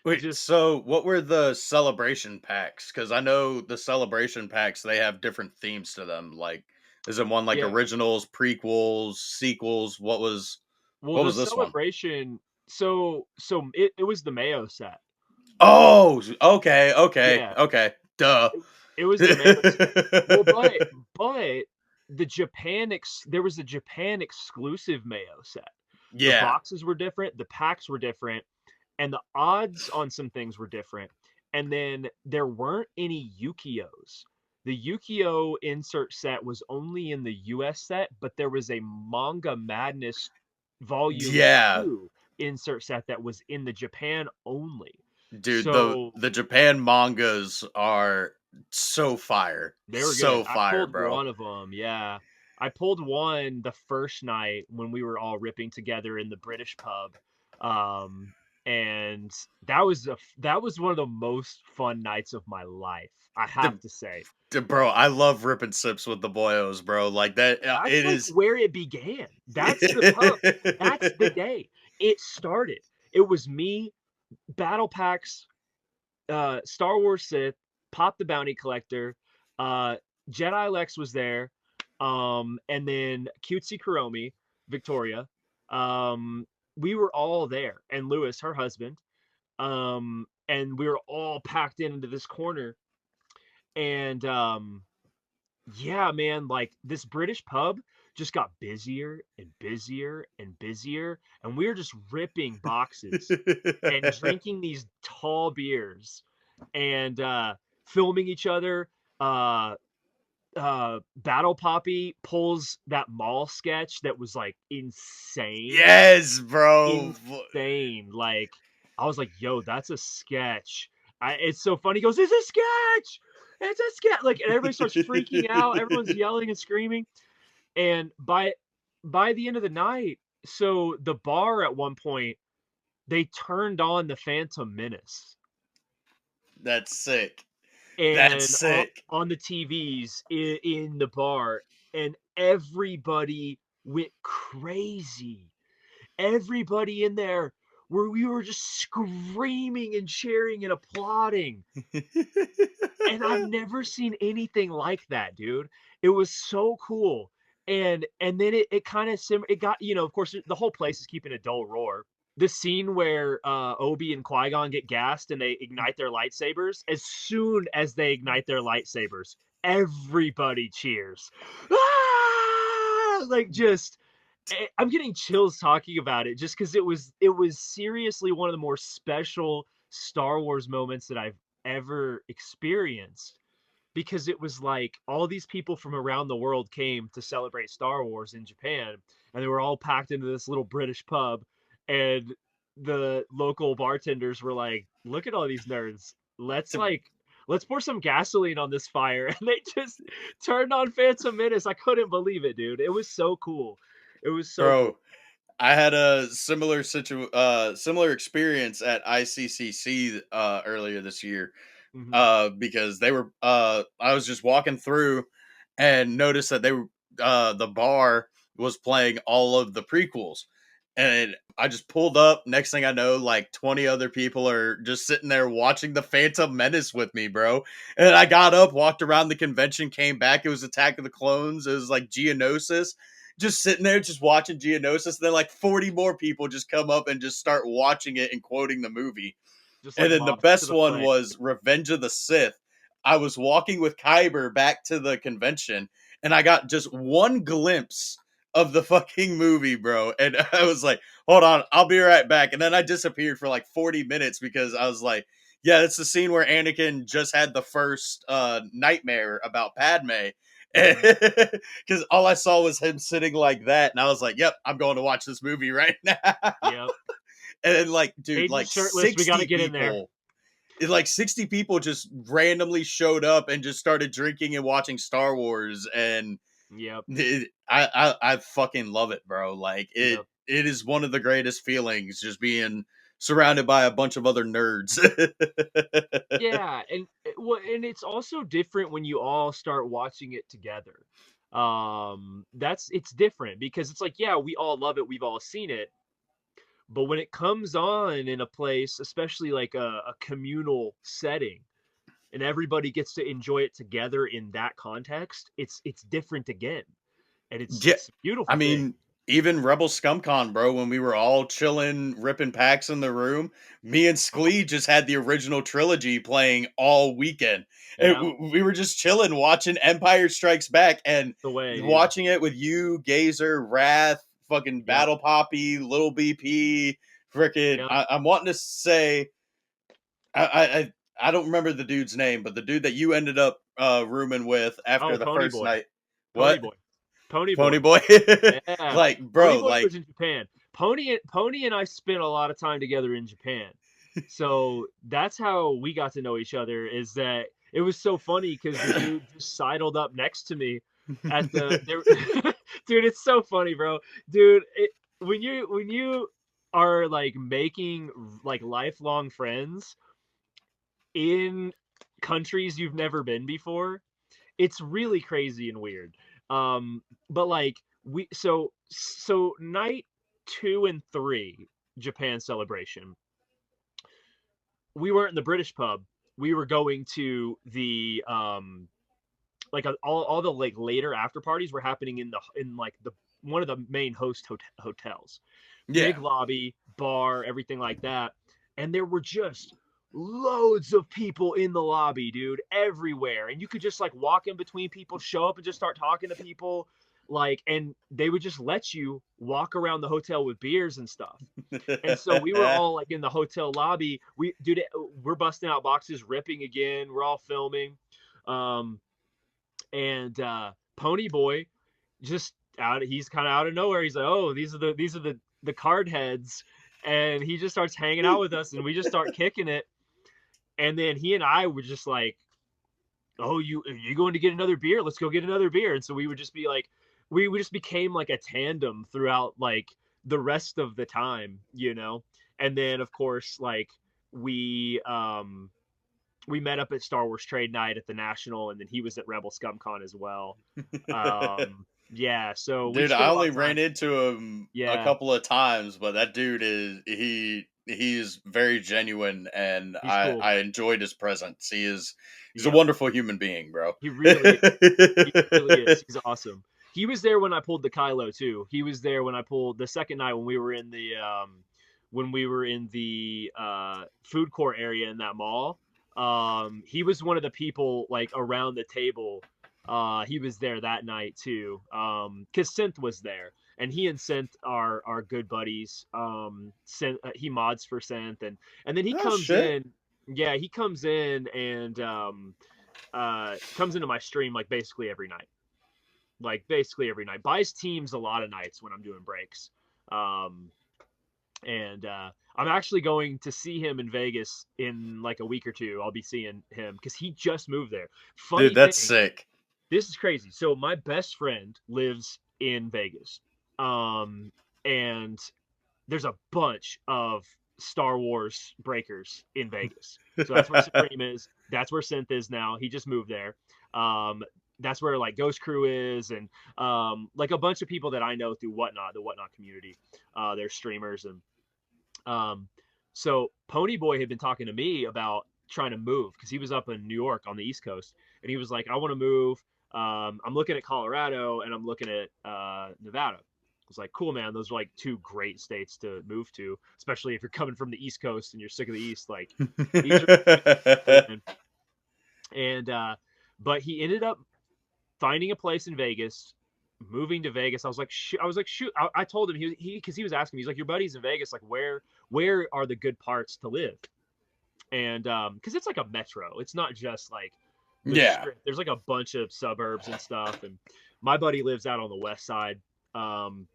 Wait, Just so what were the celebration packs? Because I know the celebration packs, they have different themes to them. Like, is it one like yeah. originals, prequels, sequels? What was Well, what the was this one? celebration. So it was the Mayo set. Oh, okay, okay, Yeah, okay. Duh. it was the Mayo set. Well, but there was a Japan exclusive Mayo set. The Yeah. boxes were different, the packs were different, and the odds on some things were different. And then there weren't any Yukios. The Yukio insert set was only in the US set, but there was a Manga Madness volume Yeah. 2 insert set that was in the Japan only. Dude, So the Japan mangas are so fire. they were good. So I fire, pulled bro. one of them, yeah. I pulled one the first night when we were all ripping together in the British pub. Um, and that was one of the most fun nights of my life, I have The, to say. bro, I love ripping sips with the boyos, bro. Like that, That's it like is. where it began. That's the pub. That's the day it started. It was me, Battle Packs, Star Wars Sith, Pop the Bounty Collector, uh, Jedi Lex was there, and then Cutesy Kuromi, Victoria. Um, we were all there, and Lewis, her husband. And we were all packed into this corner, and yeah, man, like this British pub just got busier and busier and busier, and we were just ripping boxes and drinking these tall beers and filming each other. Uh, Battle Poppy pulls that mall sketch that was like insane, Yes, bro. insane. Like I was like, "Yo, that's a sketch." It's so funny. He goes, "It's a sketch. It's a sketch!" Like, and everybody starts freaking out. Everyone's yelling and screaming. And by the end of the night, so the bar at one point they turned on the Phantom Menace That's sick. That's and sick. on the TVs in the bar, and everybody went crazy. Everybody in there, where we were just screaming and cheering and applauding. And I've never seen anything like that, dude. It was so cool. And then it kind of it got, of course the whole place is keeping a dull roar. The scene where Obi and Qui-Gon get gassed and they ignite their lightsabers, as soon as they ignite their lightsabers, everybody cheers. Ah! Like just I'm getting chills talking about it just because it was seriously one of the more special Star Wars moments that I've ever experienced, because it was like all these people from around the world came to celebrate Star Wars in Japan, and they were all packed into this little British pub, and the local bartenders were like, "Look at all these nerds. Let's pour some gasoline on this fire." And they just turned on Phantom Menace. I couldn't believe it, dude. It was so cool. It was so cool. Bro, I had a similar experience at ICCC earlier this year. Hmm. Because they were I was just walking through and noticed that they were the bar was playing all of the prequels. And I just pulled up. Next thing I know, like 20 other people are just sitting there watching the Phantom Menace with me, bro. And I got up, walked around the convention, came back. It was Attack of the Clones. It was like Geonosis. Just sitting there, just watching Geonosis. Then like 40 more people just come up and just start watching it and quoting the movie. Just And like then the mobs to best the one play. was Revenge of the Sith. I was walking with Kyber back to the convention, and I got just one glimpse of the fucking movie, bro. And I was like, hold on, I'll be right back. And then I disappeared for like 40 minutes because I was like, yeah, it's the scene where Anakin just had the first nightmare about Padme. Hmm. Because all I saw was him sitting like that. And I was like, yep, I'm going to watch this movie right now. Yep. And then, like, dude, Hayden's like shirtless. We got to 60 get in there. people, like 60 people just randomly showed up and just started drinking and watching Star Wars. And Yep. I fucking love it, bro. Like Yep. it is one of the greatest feelings, just being surrounded by a bunch of other nerds. Yeah, and it's also different when you all start watching it together. It's different because it's like, yeah, we all love it, we've all seen it, but when it comes on in a place, especially like a communal setting, and everybody gets to enjoy it together in that context, it's different again, and it's Yeah, it's a beautiful I thing. mean, even Rebel ScumCon, bro, when we were all chilling, ripping packs in the room, me and Sklee just had the original trilogy playing all weekend. And Yeah, we were just chilling, watching Empire Strikes Back and the way, dude. watching it with you, Gazer, Wrath, fucking Yep. Battle Poppy, Little BP, freaking. Yep. I'm wanting to say, I don't remember the dude's name, but the dude that you ended up rooming with after Oh, the Pony first Boy. night. Pony What? Boy. Pony Pony Boy. Boy? Yeah. Like, Pony bro, Boy like, was in Japan. Pony and I spent a lot of time together in Japan. So that's how we got to know each other. Is that it was so funny because the dude just sidled up next to me at the there. Dude, it's so funny, bro. Dude, when you are like making like lifelong friends in countries you've never been before, it's really crazy and weird. But like so night 2 and 3 Japan celebration, we weren't in the British pub. We were going to the all the like later after parties were happening in like the one of the main hotels. Yeah. Big lobby, bar, everything like that. And there were just loads of people in the lobby, dude, everywhere. And you could just like walk in between people, show up and just start talking to people. Like, and they would just let you walk around the hotel with beers and stuff. And so we were all like in the hotel lobby. We're busting out boxes, ripping again. We're all filming. And Pony Boy just he's kind of out of nowhere. He's like, oh, these are the card heads. And he just starts hanging out with us and we just start kicking it. And then he and I were just like, oh, you going to get another beer? Let's go get another beer. And so we would just be like, we just became like a tandem throughout like the rest of the time, you know? And then of course, like we met up at Star Wars Trade Night at the National, and then he was at Rebel ScumCon as well. Yeah, so Dude, I only ran into him a Yeah. couple of times, but that dude he's very genuine, and He's cool. I enjoyed his presence. He's Yeah. a wonderful human being, bro. He really is. He's awesome. He was there when I pulled the Kylo too. He was there when I pulled the second night when we were in the food court area in that mall. He was one of the people like around the table. He was there that night too. Cause Synth was there, and he and Synth are good buddies. Synth, he mods for Synth, and then he comes in. Yeah, he comes in and comes into my stream like basically every night. Buys teams a lot of nights when I'm doing breaks. And I'm actually going to see him in Vegas in like a week or two. I'll be seeing him because he just moved there. Dude, that's sick. This is crazy. So my best friend lives in Vegas. And there's a bunch of Star Wars breakers in Vegas. So that's where Supreme is. That's where Synth is now. He just moved there. That's where like Ghost Crew is, and like a bunch of people that I know through the Whatnot community. They're streamers, and so Pony Boy had been talking to me about trying to move because he was up in New York on the East Coast, and he was like, I want to move. I'm looking at Colorado and I'm looking at Nevada. I was like, cool, man. Those are like two great states to move to, especially if you're coming from the East Coast and you're sick of the East. Like, these are and but he ended up finding a place in Vegas, moving to Vegas. I was like, shoot. I told him because he was asking me, he's like, your buddy's in Vegas. Like, where are the good parts to live? And because it's like a metro, it's not just like Strip. There's like a bunch of suburbs and stuff. And my buddy lives out on the west side,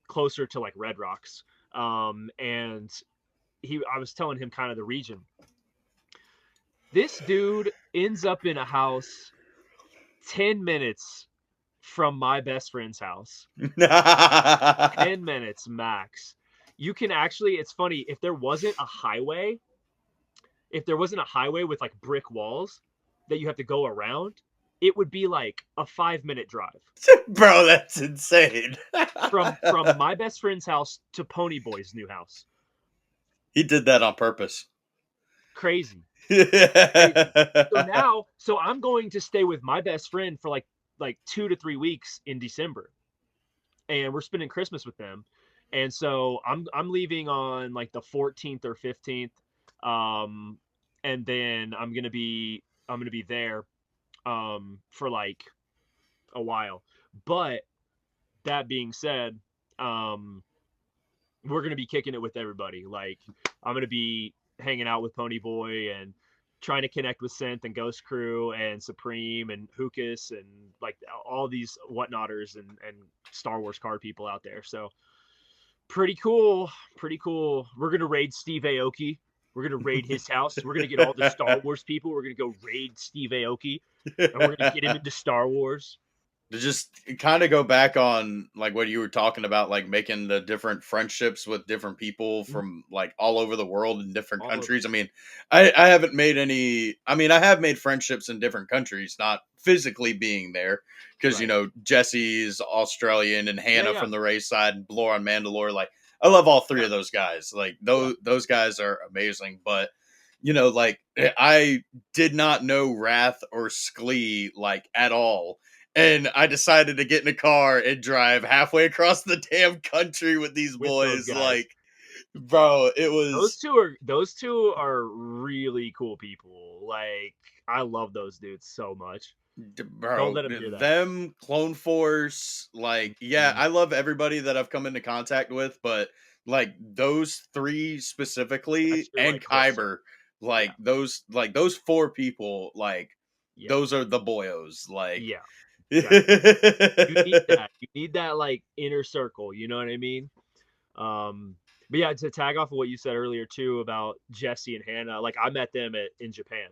closer to like Red Rocks. And I was telling him kind of the region. This dude ends up in a house 10 minutes from my best friend's house. 10 minutes max. You can actually, it's funny, if there wasn't a highway with like brick walls that you have to go around, it would be like a 5-minute drive. Bro, that's insane. from my best friend's house to Pony Boy's new house. He did that on purpose. Crazy. So I'm going to stay with my best friend for like 2 to 3 weeks in December, and we're spending Christmas with them. And so I'm leaving on like the 14th or 15th, and then I'm gonna be there for like a while. But that being said, we're gonna be kicking it with everybody. Like, I'm gonna be hanging out with Pony Boy and trying to connect with Synth and Ghost Crew and Supreme and Hookus and like all these Whatnotters and Star Wars card people out there. So Pretty cool. Pretty cool. We're gonna raid Steve Aoki. We're gonna raid his house. We're gonna get all the Star Wars people. We're gonna go raid Steve Aoki, and we're gonna get him into Star Wars. To just kind of go back on like what you were talking about, like making the different friendships with different people Mhm. from like all over the world in different All over. countries. I mean, I haven't made any. I mean, I have made friendships in different countries, not physically being there, because Right. Jesse's Australian and Yeah, Hannah yeah, from the Ray side, and Blore on Mandalore. Like I love all three yeah, of those guys. Like yeah. those guys are amazing, but. Like I did not know Wrath or Sklee like at all, and I decided to get in a car and drive halfway across the damn country with these With those boys. guys. Like, bro, it Those was, two are those two are really cool people. Like I love those dudes so much. Don't bro, let them hear that. them, Clone Force. Like, yeah, Mhm. I love everybody that I've come into contact with, but like those three That's specifically your and like close Kyber, circle. Yeah, like those four people, like yeah, those are the boyos. Like, yeah. Yeah. You need that. You need that like inner circle. You know what I mean? But yeah, to tag off of what you said earlier too about Jesse and Hannah, like I met them in Japan,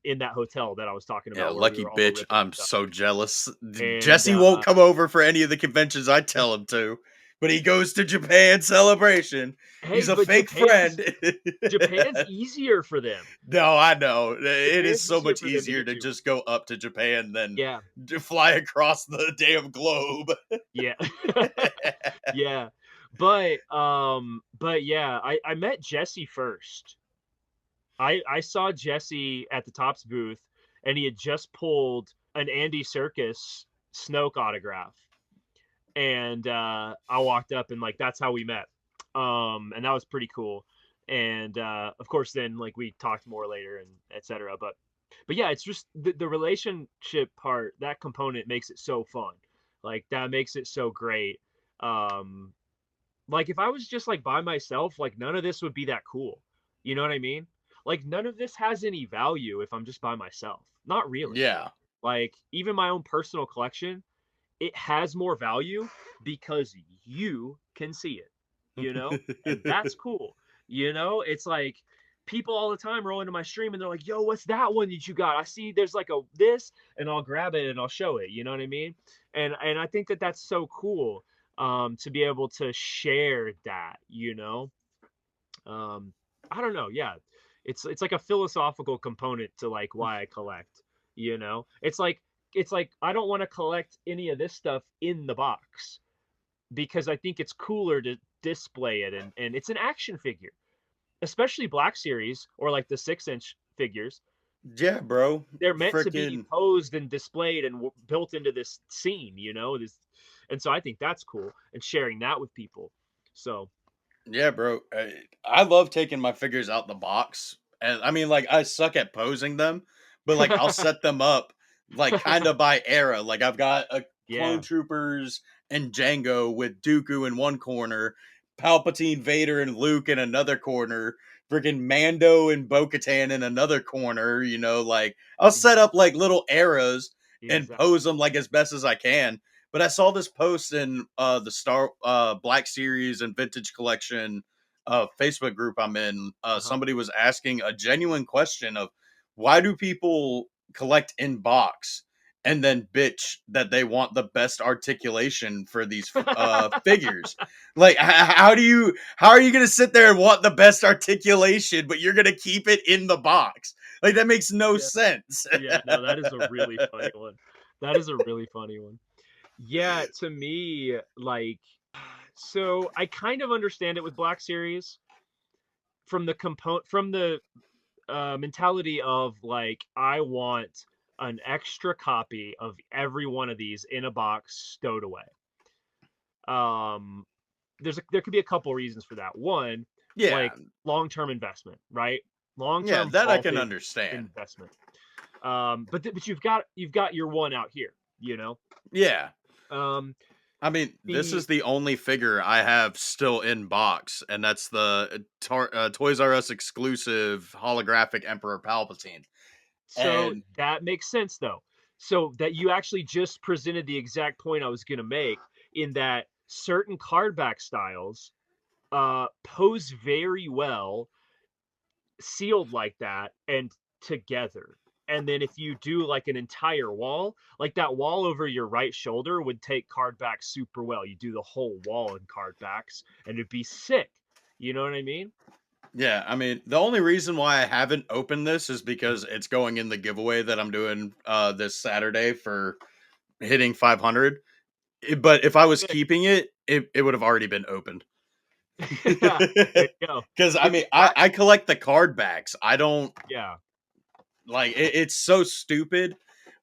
in that hotel that I was talking Yeah, about where we lucky were all bitch. ripping I'm stuff. so jealous. And Jesse won't come over for any of the conventions I tell him to, but he goes to Japan Celebration. hey, He's a but fake friend. Japan's easier for them. No, I know. It is Japan's so easier much for them to easier get to to. just go up to Japan than Yeah, to fly across the damn globe. yeah, yeah. But yeah, I met Jesse first. I saw Jesse at the Tops booth, and he had just pulled an Andy Circus Snoke autograph, and I walked up and like that's how we met, and that was pretty cool. And of course, then like we talked more later and etc. But yeah, it's just the relationship part, that component makes it so fun. Like that makes it so great. Um, like if I was just like by myself, like none of this would be that cool. You know what I mean? Like none of this has any value if I'm just by myself. Not really. Yeah. Like even my own personal collection, it has more value because you can see it, you know? And that's cool. You know, it's like people all the time roll into my stream and they're like, "Yo, what's that one that you got? I see there's like a this," and I'll grab it and I'll show it, you know what I mean? And I think that that's so cool, to be able to share that, you know? Um I don't know, yeah. It's like a philosophical component to like why I collect, you know? It's like I don't want to collect any of this stuff in the box because I think it's cooler to display it, and it's an action figure, especially Black Series or like the 6-inch figures. Yeah, bro. They're meant to be Freaking posed and displayed and built into this scene, you know? And so I think that's cool and sharing that with people. So, yeah, bro. I love taking my figures out the box, and I mean, like, I suck at posing them, but like, I'll set them up like kind of by era. Like, I've got a Clone yeah, Troopers and Django with Dooku in one corner, Palpatine, Vader, and Luke in another corner, freaking Mando and Bo-Katan in another corner. Like I'll set up like little eras and exactly. pose them like as best as I can. But I saw this post in the Star Black Series and Vintage Collection Facebook group I'm in. Uh-huh. Somebody was asking a genuine question of why do people collect in box and then bitch that they want the best articulation for these figures. Like, how are you going to sit there and want the best articulation, but you're going to keep it in the box? Like, that makes no Yeah. sense. Yeah, no, that is a really funny one. That is a really funny one. Yeah, to me, like, so I kind of understand it with Black Series from the mentality of like I want an extra copy of every one of these in a box stowed away. Um, there could be a couple reasons for that. One, Yeah. like long-term investment, right? Yeah, Long-term that I can vaulted understand. investment. But you've got your one out here, you know. Yeah. Um, I mean, this the is the only figure I have still in box, and that's the Toys R Us exclusive holographic Emperor Palpatine. So And that makes sense though. So that you actually just presented the exact point I was going to make in that certain card back styles pose very well sealed like that and together. And then if you do like an entire wall, like that wall over your right shoulder would take card back super well. You do the whole wall in card backs and it'd be sick. You know what I mean? Yeah, I mean, the only reason why I haven't opened this is because it's going in the giveaway that I'm doing this Saturday for hitting 500. But if I was Sick. keeping it, it would have already been opened. Yeah, there you go. Because I It's mean, I collect the card backs. I don't yeah, like it's so stupid,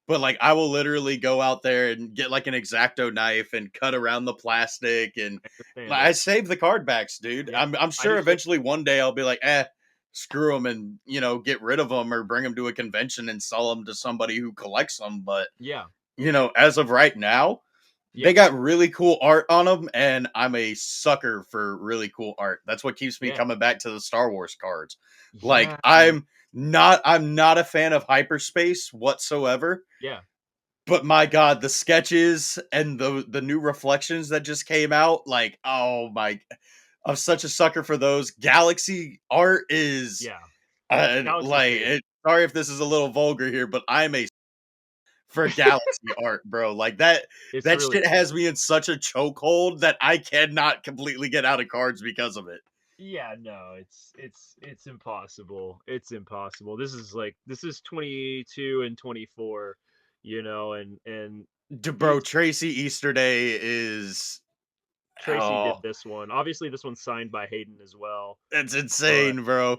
but like I will literally go out there and get like an X-Acto knife and cut around the plastic, and I understand like, I it. save the card backs, dude. Yeah, I'm I sure do too. eventually one day I'll be like, screw them, and get rid of them or bring them to a convention and sell them to somebody who collects them. But Yeah, as of right now, yeah, they got really cool art on them, and I'm a sucker for really cool art. That's what keeps me yeah, coming back to the Star Wars cards. Like yeah, man. I'm not a fan of hyperspace whatsoever, Yeah, but my god, the sketches and the new reflections that just came out, like, oh my, I'm such a sucker for those. Galaxy art is yeah. Galaxy's great. sorry if this is a little vulgar here, but I'm a for Galaxy art, bro. Like that It's that really shit has me in such a chokehold that I cannot completely get out of cards because of it. yeah, no, it's impossible. It's impossible. This is 22 and 24, and Bro, these Tracy Easter Day is Tracy did oh, this one. Obviously this one's signed by Hayden as well. it's But insane, bro.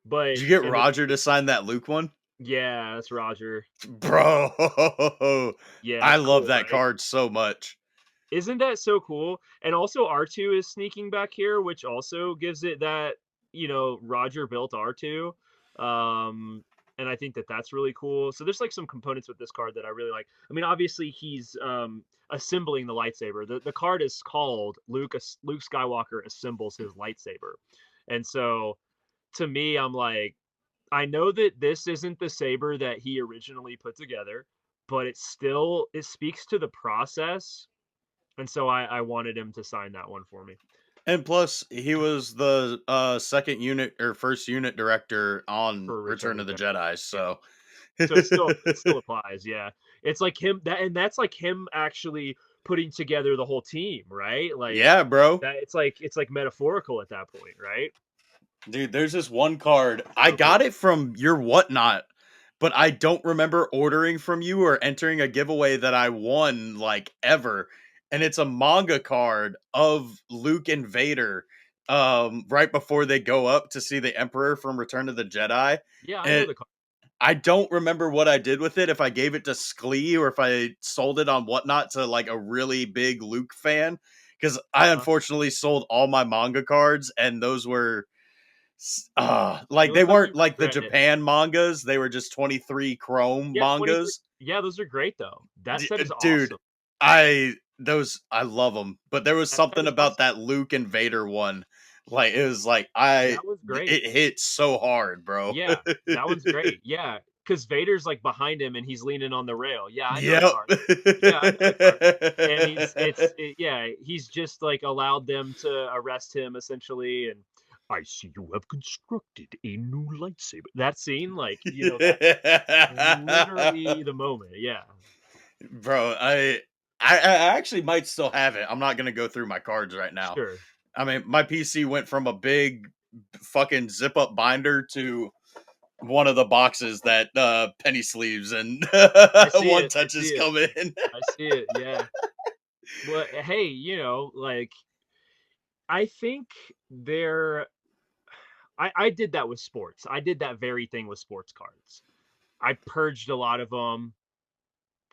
but Did you get and it, Roger to sign that Luke one? yeah, that's Roger. Bro, Yeah, I it's love cool, that right? card so much. Isn't that so cool? And also R2 is sneaking back here, which also gives it that, Roger built R2. Um, and I think that that's really cool. So there's like some components with this card that I really like. I mean, obviously he's assembling the lightsaber. The card is called Luke Skywalker assembles his lightsaber. And so to me, I'm like, I know that this isn't the saber that he originally put together, but it speaks to the process, and so I wanted him to sign that one for me And plus, he was the second unit or first unit director on for Return Return of of the the Jedi. Jedi. Yeah. So, So it still applies, yeah. It's like him and that's like him actually putting together the whole team, right? Like yeah, bro. that it's like metaphorical at that point, right? Dude, there's this one card. I So cool. got it from your whatnot, but I don't remember ordering from you or entering a giveaway that I won like ever. And it's a manga card of Luke and Vader right before they go up to see the Emperor from Return of the Jedi. Yeah, I know And the card. I don't remember what I did with it, if I gave it to Sklee or if I sold it on whatnot to like a really big Luke fan. Because I Uh-huh. unfortunately sold all my manga cards, and those were It like they looks like you weren't like the regret it. Japan mangas. They were just 23 Chrome Yeah, 23. mangas. Yeah, those are great though. That set is Dude, awesome. I love them, but there was That set something is about awesome. that Luke and Vader one. Like it was like That was great. it hit so hard, bro. Yeah, that one's great. Yeah, because Vader's like behind him and he's leaning on the rail. Yeah, I know the Yep. card. Yeah, I know the card. And yeah, he's just like allowed them to arrest him essentially. And I see you have constructed a new lightsaber. That scene, like, that's literally the moment. Yeah, Bro, I actually might still have it. I'm not gonna go through my cards right now. sure. I mean, my PC went from a big fucking zip up binder to one of the boxes that penny sleeves and I see one it. I touches see it. come in. I see it. Yeah. Well, hey, like I think there I did that with sports. I did that very thing with sports cards. I purged a lot of them,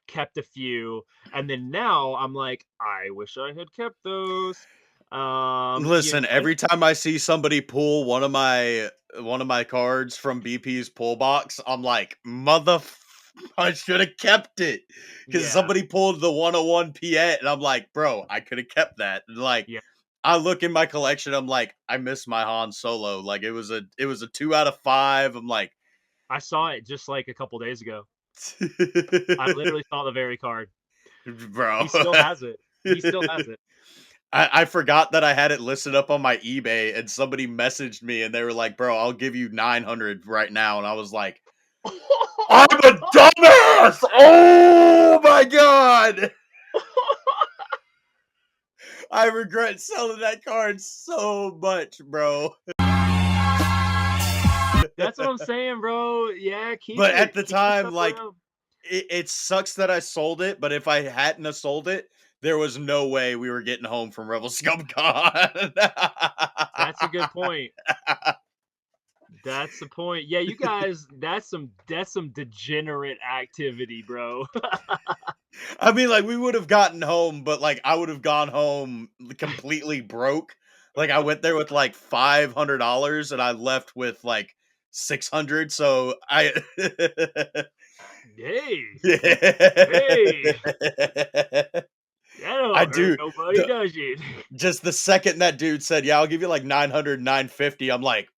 kept a few, and then now I'm like, I wish I had kept those. Listen, And every time I see somebody pull one of my cards from BP's pull box, I'm like, I should have kept it. Because yeah, somebody pulled the 101 Piet, and I'm like, bro, I could have kept that. And like, yeah, I look in my collection, I'm like, I miss my Han Solo. Like it was a 2 out of 5. I'm like, I saw it just like a couple days ago. I literally saw the very card. bro. He still has it. He still has it. I forgot that I had it listed up on my eBay, and somebody messaged me, and they were like, "Bro, I'll give you 900 right now," and I was like, "I'm a dumbass! Oh my god! I regret selling that card so much, bro." That's what I'm saying, bro. Yeah, keep But it. at the Keep the time, stuff like, around. it sucks that I sold it, but if I hadn't have sold it, there was no way we were getting home from Rebel Scum Con. That's a good point. That's the point. Yeah, you guys, that's some degenerate activity, bro. I mean, like, we would have gotten home, but like I would have gone home completely broke. Like I went there with like $500 and I left with like 600. So I Hey, hey, yeah. that I don't hurt do. nobody, The, does it? just the second that dude said, "Yeah, I'll give you like 900, 950," I'm like,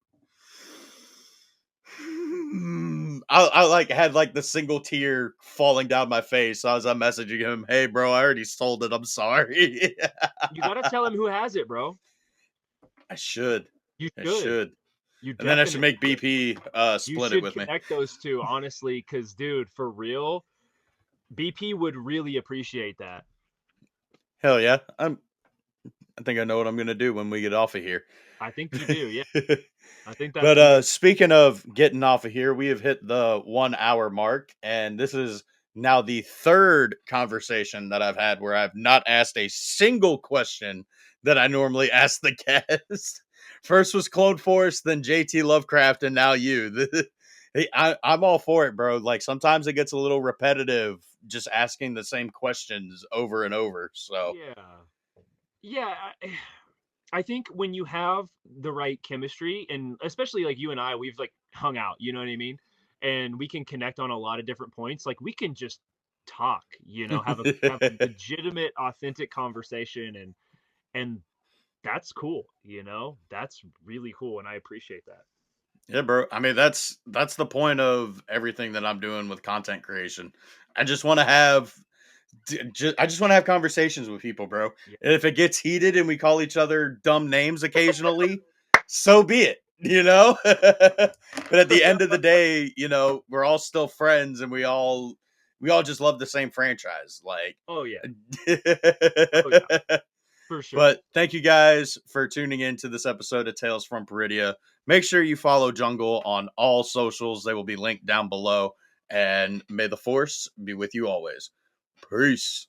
I like had like the single tear falling down my face. So I was messaging him, "Hey, bro, I already sold it. I'm sorry." You gotta tell him who has it, bro. I should. You I should. should. You And then I should definitely make should. BP You split it should with me. connect those two, honestly, because, dude, for real, BP would really appreciate that. Hell yeah. I think I know what I'm gonna do when we get off of here. I think you do. Yeah, I think that's But the move. speaking of getting off of here, we have hit the 1 hour mark, and this is now the third conversation that I've had where I've not asked a single question that I normally ask the guest. First was Clone Force, then JT Lovecraft, and now you. Hey, I'm all for it, bro. Like sometimes it gets a little repetitive just asking the same questions over and over. So Yeah. Yeah. I think when you have the right chemistry, and especially like you and I, we've like hung out, you know what I mean? And we can connect on a lot of different points. Like we can just talk, have a legitimate, authentic conversation, and that's cool, That's really cool, and I appreciate that. yeah, bro. I mean, that's the point of everything that I'm doing with content creation. I just want to have I just want to have conversations with people, bro. Yeah. And if it gets heated and we call each other dumb names occasionally, so be it, but at the end of the day, we're all still friends and we all just love the same franchise. Like Oh yeah. Oh yeah, for sure. but thank you guys for tuning in to this episode of Tales from Peridia. Make sure you follow Jungle on all socials. They will be linked down below. And may the force be with you always. Peace.